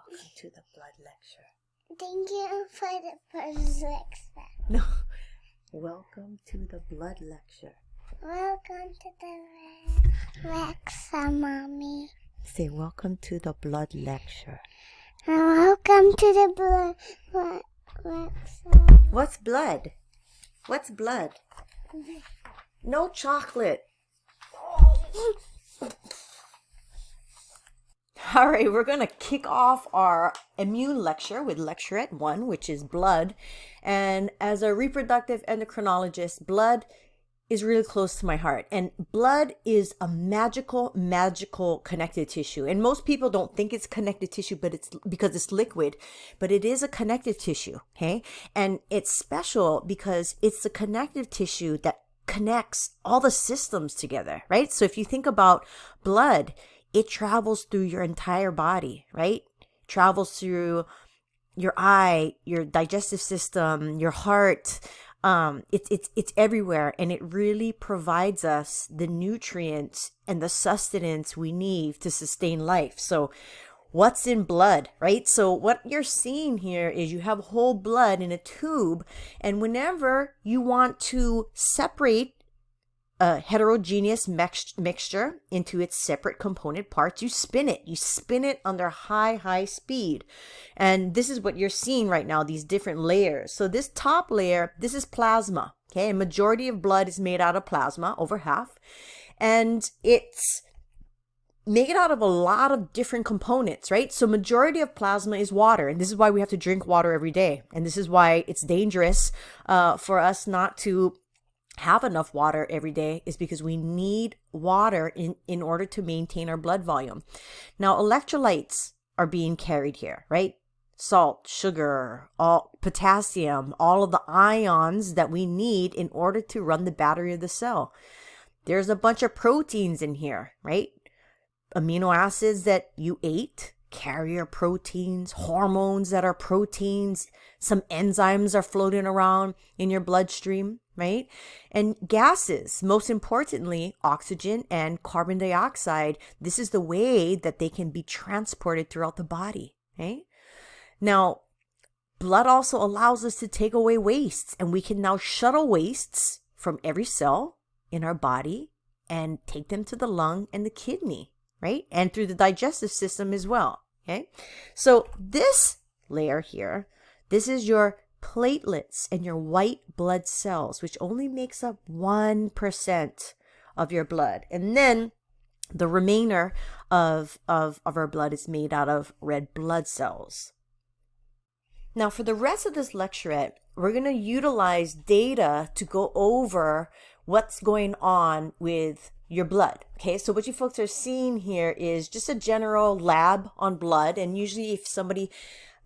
Welcome to the blood lecture. Thank you for the first lecture. No. Welcome to the blood lecture. Welcome to the lecture, Mommy. Say welcome to the blood lecture. Welcome to the blood lecture. What's blood? What's blood? No chocolate. All right, we're going to kick off our immune lecture with lecturette 1, which is blood. And as a reproductive endocrinologist, blood is really close to my heart. And blood is a magical connective tissue. And most people don't think it's connective tissue, but it's because it's liquid, but it is a connective tissue, okay? And it's special because it's the connective tissue that connects all the systems together, right? So if you think about blood, it travels through your entire body, right? Travels through your eye, your digestive system, your heart. It's everywhere, and it really provides us the nutrients and the sustenance we need to sustain life. So what's in blood, right? So what you're seeing here is you have whole blood in a tube, and whenever you want to separate a heterogeneous mixture into its separate component parts, you spin it under high speed. And this is what you're seeing right now, these different layers. So this top layer, this is plasma, okay? A majority of blood is made out of plasma, over half, and it's made out of a lot of different components, right? So majority of plasma is water, and this is why we have to drink water every day, and this is why it's dangerous for us not to have enough water every day, is because we need water in order to maintain our blood volume. Now, electrolytes are being carried here, right? Salt, sugar, potassium, all of the ions that we need in order to run the battery of the cell. There's a bunch of proteins in here, right? Amino acids that you ate, carrier proteins, hormones that are proteins, some enzymes are floating around in your bloodstream, right? And gases, most importantly, oxygen and carbon dioxide. This is the way that they can be transported throughout the body, right? Now, blood also allows us to take away wastes, and we can now shuttle wastes from every cell in our body and take them to the lung and the kidney, right? And through the digestive system as well, okay? So this layer here, this is your platelets and your white blood cells, which only makes up 1% of your blood. And then the remainder of our blood is made out of red blood cells. Now, for the rest of this lecturette, we're going to utilize data to go over what's going on with your blood. Okay, so what you folks are seeing here is just a general lab on blood. And usually if somebody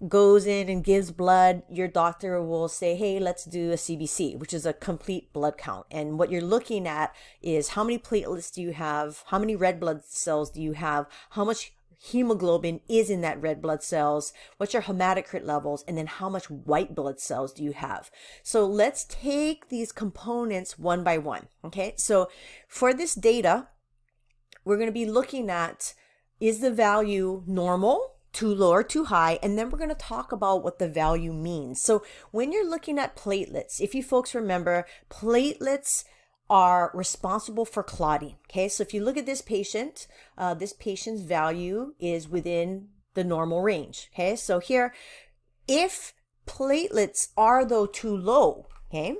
goes in and gives blood, your doctor will say, hey, let's do a CBC, which is a complete blood count. And what you're looking at is how many platelets do you have? How many red blood cells do you have? How much hemoglobin is in that red blood cells? What's your hematocrit levels? And then how much white blood cells do you have? So let's take these components one by one. Okay, so for this data, we're going to be looking at, is the value normal, too low or too high? And then we're going to talk about what the value means. So when you're looking at platelets, if you folks remember, platelets are responsible for clotting. Okay, so if you look at this patient's value is within the normal range. Okay, so here, if platelets are though too low, okay,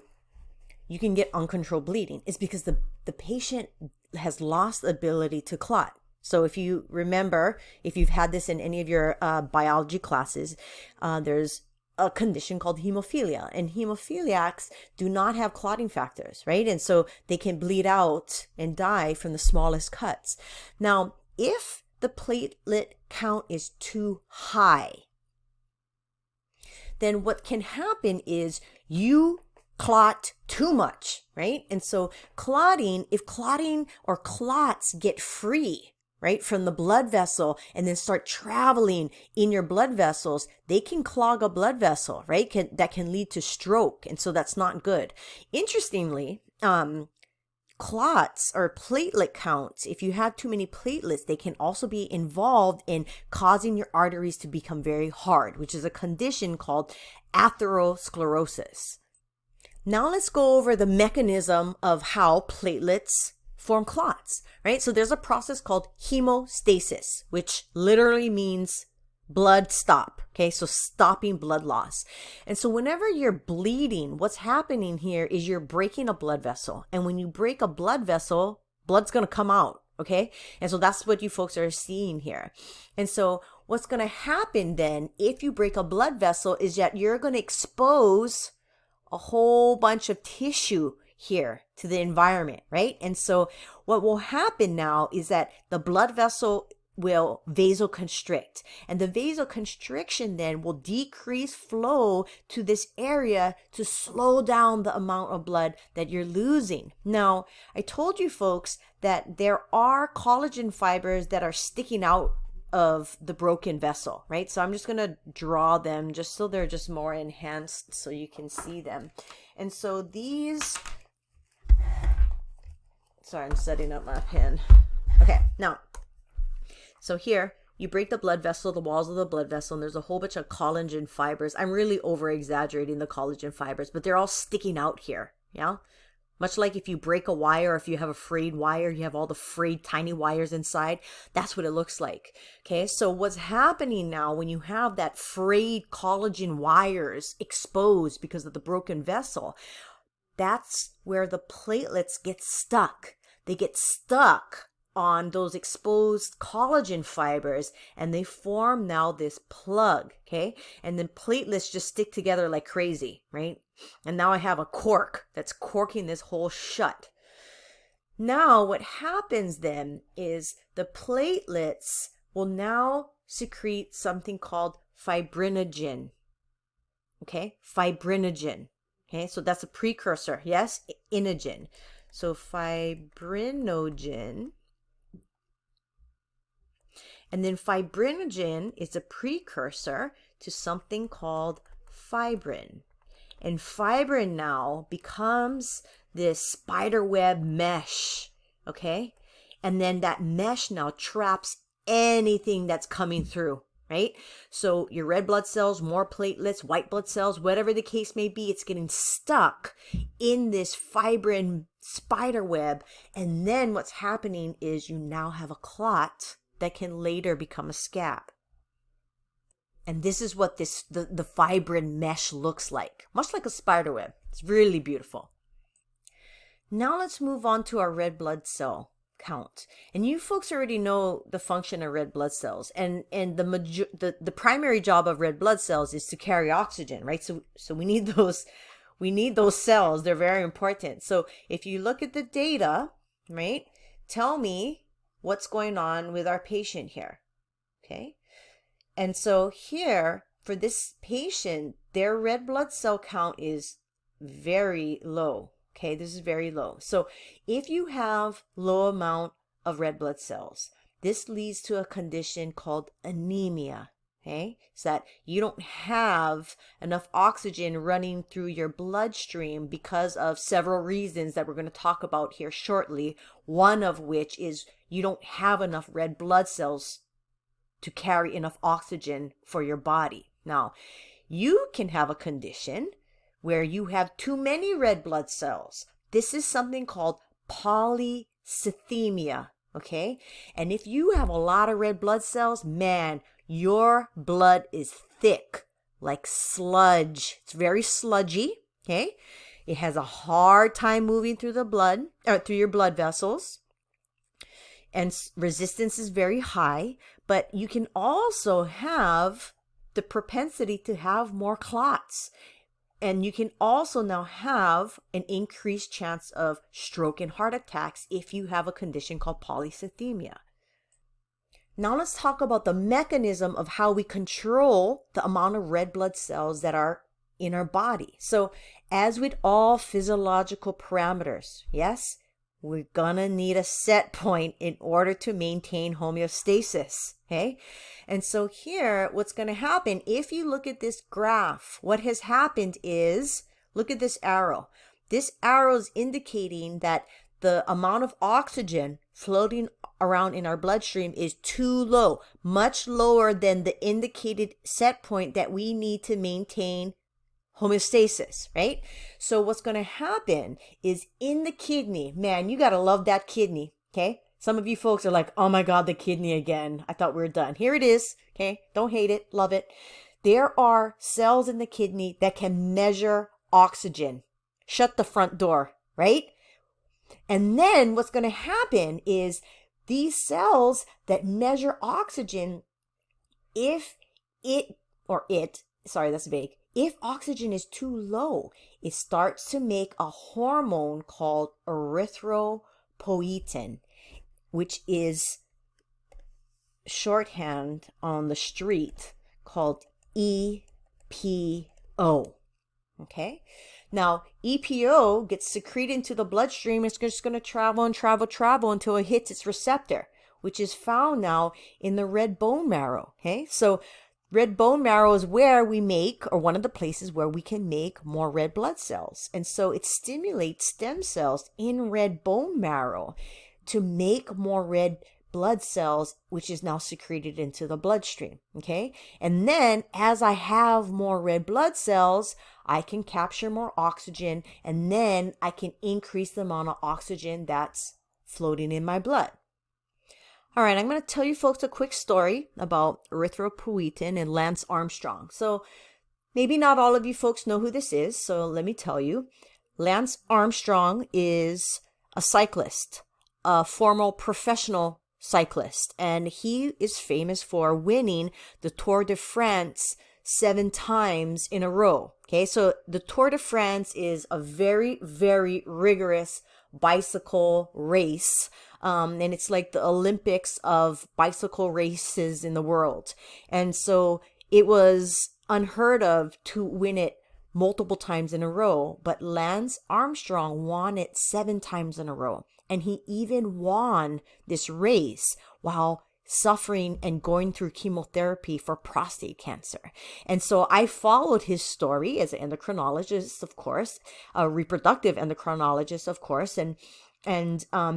you can get uncontrolled bleeding. It's because the patient has lost the ability to clot. So if you remember, if you've had this in any of your biology classes, there's a condition called hemophilia, and hemophiliacs do not have clotting factors, right? And so they can bleed out and die from the smallest cuts. Now, if the platelet count is too high, then what can happen is you clot too much, right? And so clotting, if clotting or clots get free, right, from the blood vessel and then start traveling in your blood vessels, they can clog a blood vessel, right? That can lead to stroke. And so that's not good. Interestingly, clots or platelet counts, if you have too many platelets, they can also be involved in causing your arteries to become very hard, which is a condition called atherosclerosis. Now let's go over the mechanism of how platelets form clots, right? So there's a process called hemostasis, which literally means blood stop. Okay, so stopping blood loss. And so whenever you're bleeding, what's happening here is you're breaking a blood vessel. And when you break a blood vessel, blood's going to come out. Okay, and so that's what you folks are seeing here. And so what's going to happen then if you break a blood vessel is that you're going to expose a whole bunch of tissue here to the environment, right? And so what will happen now is that the blood vessel will vasoconstrict, and the vasoconstriction then will decrease flow to this area to slow down the amount of blood that you're losing. Now, I told you folks that there are collagen fibers that are sticking out of the broken vessel, right? So I'm just going to draw them just so they're just more enhanced so you can see them. And so these, sorry, I'm setting up my pen. Okay, now, so here, you break the blood vessel, the walls of the blood vessel, and there's a whole bunch of collagen fibers. I'm really over-exaggerating the collagen fibers, but they're all sticking out here, yeah? Much like if you break a wire, if you have a frayed wire, you have all the frayed tiny wires inside. That's what it looks like, okay? So what's happening now when you have that frayed collagen wires exposed because of the broken vessel, that's where the platelets get stuck. They get stuck on those exposed collagen fibers, and they form now this plug, okay? And then platelets just stick together like crazy, right? And now I have a cork that's corking this hole shut. Now what happens then is the platelets will now secrete something called fibrinogen, okay? Fibrinogen, okay? So that's a precursor, yes? Inogen. So fibrinogen. And then fibrinogen is a precursor to something called fibrin. And fibrin now becomes this spider web mesh, okay? And then that mesh now traps anything that's coming through, right? So your red blood cells, more platelets, white blood cells, whatever the case may be, it's getting stuck in this fibrin spider web. And then what's happening is you now have a clot that can later become a scab. And this is what the fibrin mesh looks like, much like a spider web. It's really beautiful. Now let's move on to our red blood cell count. And you folks already know the function of red blood cells, and the primary job of red blood cells is to carry oxygen, right? So we need those cells. They're very important. So if you look at the data, right, tell me what's going on with our patient here, okay? And so here, for this patient, their red blood cell count is very low, okay? This is very low. So if you have low amount of red blood cells, this leads to a condition called anemia, okay? So that you don't have enough oxygen running through your bloodstream because of several reasons that we're going to talk about here shortly, one of which is you don't have enough red blood cells to carry enough oxygen for your body. Now, you can have a condition where you have too many red blood cells. This is something called polycythemia, okay? And if you have a lot of red blood cells, man, your blood is thick, like sludge. It's very sludgy, okay? It has a hard time moving through the blood, or through your blood vessels. And resistance is very high, but you can also have the propensity to have more clots. And you can also now have an increased chance of stroke and heart attacks if you have a condition called polycythemia. Now let's talk about the mechanism of how we control the amount of red blood cells that are in our body. So as with all physiological parameters, yes, we're gonna need a set point in order to maintain homeostasis, okay? And so here, what's gonna happen, if you look at this graph, what has happened is, look at this arrow. This arrow is indicating that the amount of oxygen floating around in our bloodstream is too low, much lower than the indicated set point that we need to maintain homeostasis, right? So what's going to happen is in the kidney, man, you got to love that kidney, okay? Some of you folks are like, oh my God, the kidney again. I thought we were done. Here it is, okay? Don't hate it, love it. There are cells in the kidney that can measure oxygen. Shut the front door, right? And then what's going to happen is these cells that measure oxygen, if oxygen is too low, it starts to make a hormone called erythropoietin, which is shorthand on the street called EPO. Okay? Now, EPO gets secreted into the bloodstream. It's just going to travel and travel until it hits its receptor, which is found now in the red bone marrow. Okay? So red bone marrow is where we make, or one of the places where we can make more red blood cells. And so it stimulates stem cells in red bone marrow to make more red blood cells, which is now secreted into the bloodstream. Okay. And then as I have more red blood cells, I can capture more oxygen, and then I can increase the amount of oxygen that's floating in my blood. All right, I'm going to tell you folks a quick story about erythropoietin and Lance Armstrong. So maybe not all of you folks know who this is, so let me tell you. Lance Armstrong is a cyclist, a former professional cyclist, and he is famous for winning the Tour de France 7 times in a row. Okay, so the Tour de France is a very, very rigorous bicycle race. And it's like the Olympics of bicycle races in the world. And so it was unheard of to win it multiple times in a row, but Lance Armstrong won it 7 times in a row. And he even won this race while suffering and going through chemotherapy for prostate cancer. And so I followed his story as an endocrinologist, of course, a reproductive endocrinologist, of course, and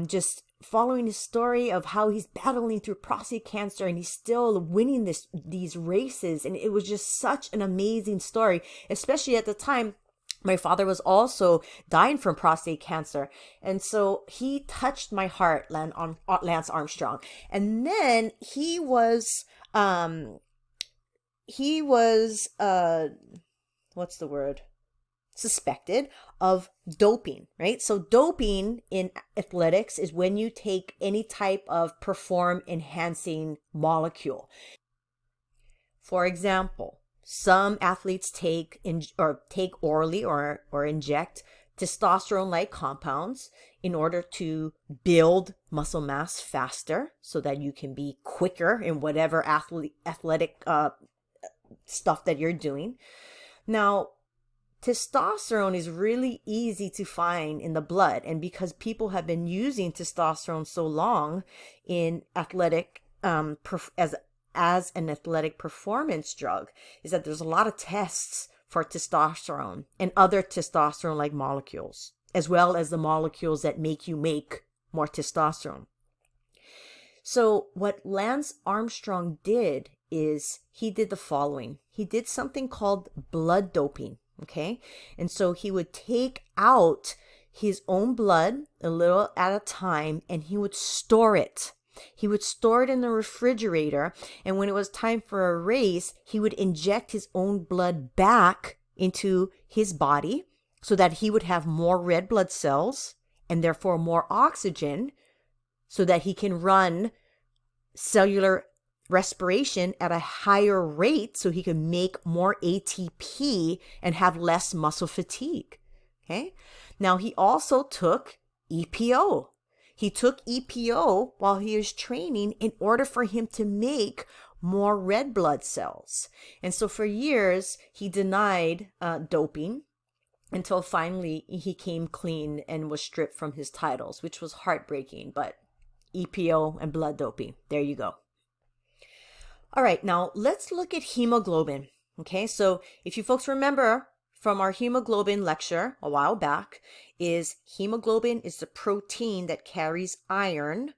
just following his story of how he's battling through prostate cancer and he's still winning these races. And it was just such an amazing story, especially at the time. My father was also dying from prostate cancer. And so he touched my heart, Lance Armstrong. And then he was suspected of doping, right? So doping in athletics is when you take any type of perform enhancing molecule. For example, some athletes take orally or inject testosterone-like compounds in order to build muscle mass faster so that you can be quicker in whatever athletic stuff that you're doing. Now, testosterone is really easy to find in the blood, and because people have been using testosterone so long in athletic as an athletic performance drug, is that there's a lot of tests for testosterone and other testosterone-like molecules, as well as the molecules that make you make more testosterone. So what Lance Armstrong did is he did the following. He did something called blood doping, okay? And so he would take out his own blood a little at a time, and he would store it. He would store it in the refrigerator, and when it was time for a race, he would inject his own blood back into his body so that he would have more red blood cells and therefore more oxygen so that he can run cellular respiration at a higher rate so he can make more ATP and have less muscle fatigue. Okay. Now he also took EPO. He took EPO while he was training in order for him to make more red blood cells. And so for years, he denied doping until finally he came clean and was stripped from his titles, which was heartbreaking. But EPO and blood doping, there you go. All right, now let's look at hemoglobin. Okay, so if you folks remember from our hemoglobin lecture a while back, is hemoglobin is the protein that carries iron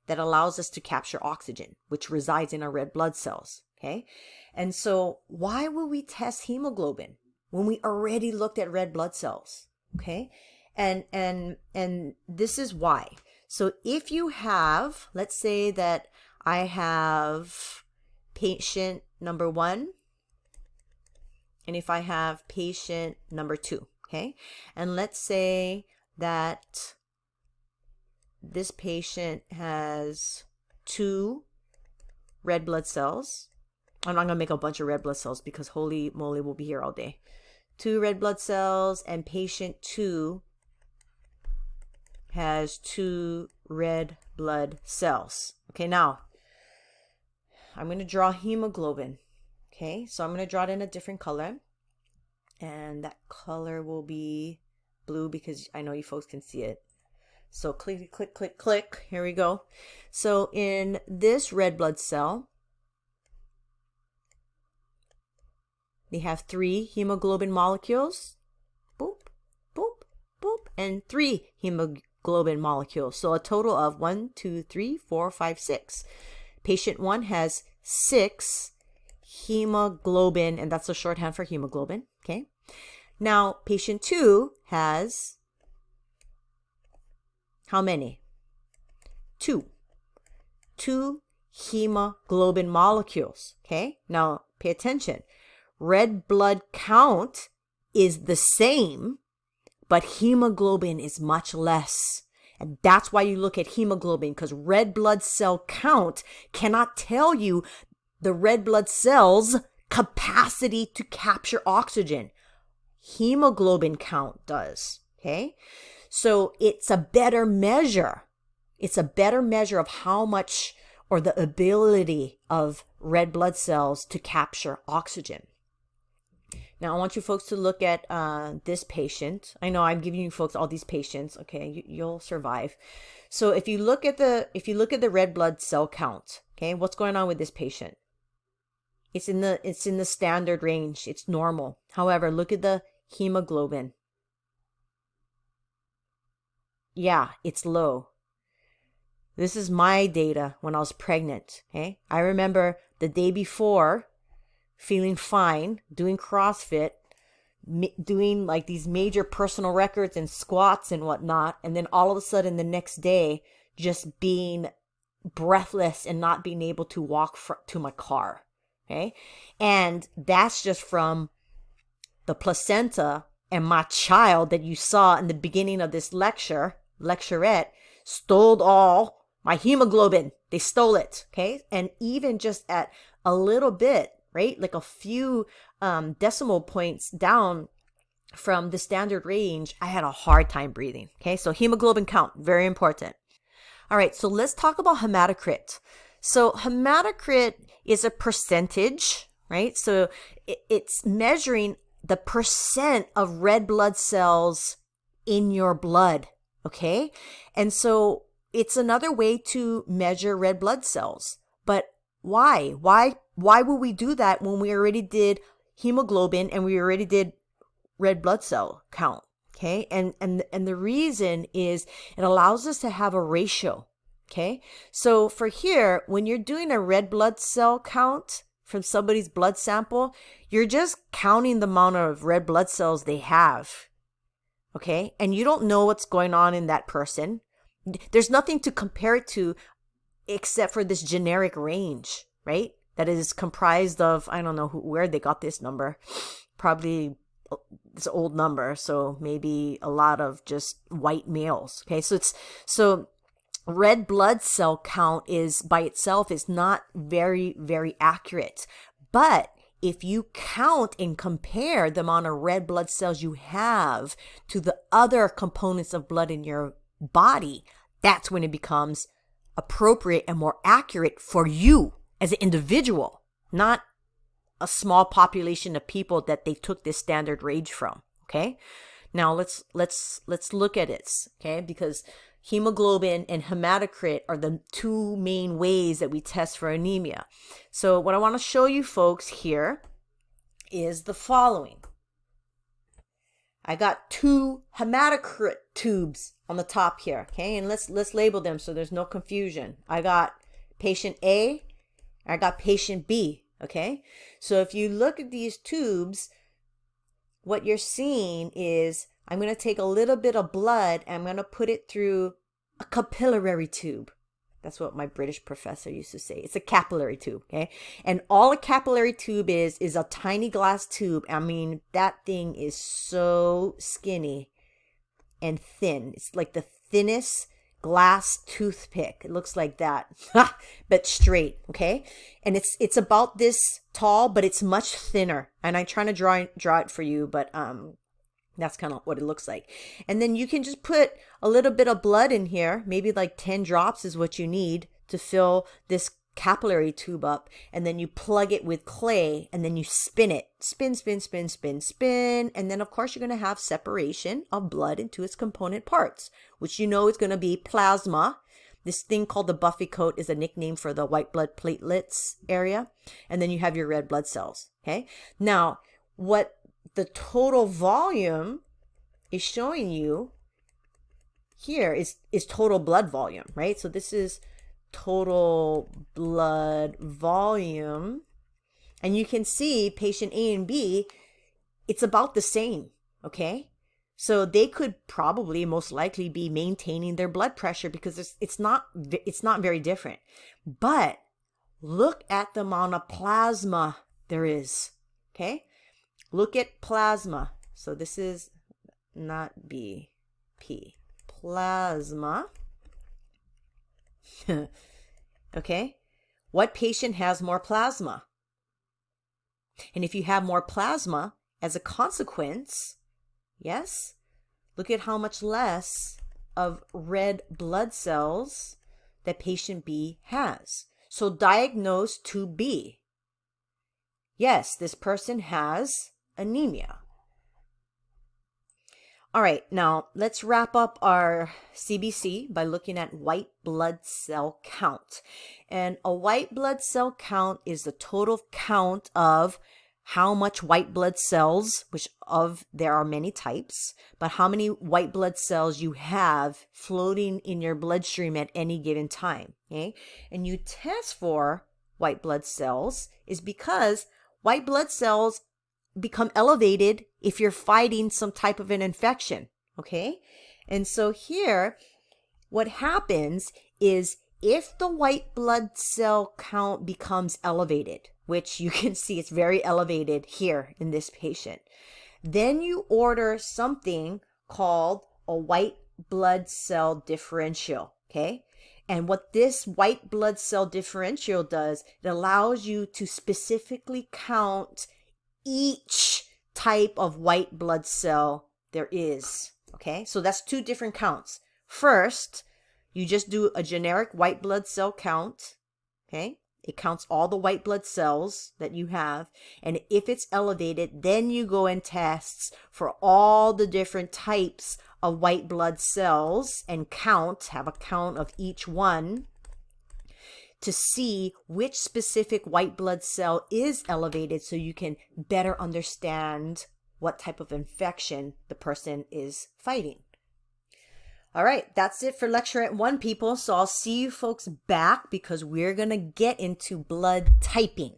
that allows us to capture oxygen, which resides in our red blood cells. Okay. And so why would we test hemoglobin when we already looked at red blood cells? Okay. And this is why. So if you have, let's say that I have patient number 1, and if I have patient number 2, okay? And let's say that this patient has 2 red blood cells. I'm not going to make a bunch of red blood cells because holy moly, we'll be here all day. 2 red blood cells, and patient 2 has 2 red blood cells. Okay, now I'm going to draw hemoglobin. Okay, so I'm going to draw it in a different color. And that color will be blue because I know you folks can see it. So click, click, click, click. Here we go. So in this red blood cell, they have 3 hemoglobin molecules. Boop, boop, boop. And 3 hemoglobin molecules. So a total of 1, 2, 3, 4, 5, 6. Patient 1 has 6 hemoglobin, and that's a shorthand for hemoglobin. Okay. Now, patient 2 has how many? 2. 2 hemoglobin molecules. Okay. Now, pay attention. Red blood count is the same, but hemoglobin is much less. And that's why you look at hemoglobin, because red blood cell count cannot tell you the red blood cells' capacity to capture oxygen. Hemoglobin count does. Okay. So it's a better measure. It's a better measure of how much, or the ability of red blood cells to capture oxygen. Now I want you folks to look at this patient. I know I'm giving you folks all these patients. Okay, you'll survive. So if you look at the red blood cell count, okay, what's going on with this patient? It's in the standard range. It's normal. However, look at the hemoglobin. Yeah, it's low. This is my data when I was pregnant. Okay, I remember the day before, feeling fine, doing CrossFit, doing like these major personal records and squats and whatnot. And then all of a sudden the next day, just being breathless and not being able to walk to my car. Okay. And that's just from the placenta, and my child that you saw in the beginning of this lecturette stole all my hemoglobin. They stole it. Okay. And even just at a little bit, right? Like a few decimal points down from the standard range, I had a hard time breathing. Okay. So hemoglobin count, very important. All right. So let's talk about hematocrit. So hematocrit is a percentage, right? So it's measuring the percent of red blood cells in your blood. Okay. And so it's another way to measure red blood cells. But why? Why would we do that when we already did hemoglobin and we already did red blood cell count? Okay. And the reason is it allows us to have a ratio. Okay. So for here, when you're doing a red blood cell count from somebody's blood sample, you're just counting the amount of red blood cells they have. Okay. And you don't know what's going on in that person. There's nothing to compare it to except for this generic range, right? That is comprised of, I don't know where they got this number. Probably it's an old number. So maybe a lot of just white males. Okay. So red blood cell count is by itself is not very, very accurate. But if you count and compare the amount of red blood cells you have to the other components of blood in your body, that's when it becomes appropriate and more accurate for you as an individual, not a small population of people that they took this standard range from. Okay. Now let's look at it. Okay. Because hemoglobin and hematocrit are the 2 main ways that we test for anemia. So what I want to show you folks here is the following. I got 2 hematocrit tubes on the top here, okay? And let's label them so there's no confusion. I got patient A, I got patient B, okay? So if you look at these tubes, what you're seeing is I'm going to take a little bit of blood and I'm going to put it through a capillary tube. That's what my British professor used to say. It's a capillary tube, okay? And all a capillary tube is a tiny glass tube. I mean, that thing is so skinny and thin. It's like the thinnest glass toothpick. It looks like that, but straight, okay? And it's about this tall, but it's much thinner. And I'm trying to draw it for you, but that's kind of what it looks like. And then you can just put a little bit of blood in here. Maybe like 10 drops is what you need to fill this capillary tube up. And then you plug it with clay and then you spin it. Spin, spin, spin, spin, spin. And then of course you're going to have separation of blood into its component parts, which you know is going to be plasma. This thing called the buffy coat is a nickname for the white blood platelets area. And then you have your red blood cells. Okay. Now, what the total volume is showing you here is total blood volume, right? So this is total blood volume. And you can see patient A and B, it's about the same, okay? So they could probably most likely be maintaining their blood pressure because it's not very different. But look at the amount of plasma there is, okay? Look at plasma. So this is not BP. Plasma. Okay. What patient has more plasma? And if you have more plasma, as a consequence, yes, look at how much less of red blood cells that patient B has. So diagnose 2B. Yes, this person has anemia. All right, now let's wrap up our CBC by looking at white blood cell count. And a white blood cell count is the total count of how much white blood cells, there are many types, but how many white blood cells you have floating in your bloodstream at any given time, okay? And you test for white blood cells is because white blood cells become elevated if you're fighting some type of an infection, okay? And so here, what happens is if the white blood cell count becomes elevated, which you can see it's very elevated here in this patient, then you order something called a white blood cell differential, okay? And what this white blood cell differential does, it allows you to specifically count each type of white blood cell there is, okay? So that's 2 different counts. First, you just do a generic white blood cell count, okay? It counts all the white blood cells that you have. And if it's elevated, then you go and test for all the different types of white blood cells and have a count of each one to see which specific white blood cell is elevated so you can better understand what type of infection the person is fighting. All right, that's it for Lecturette 1, people. So I'll see you folks back because we're going to get into blood typing.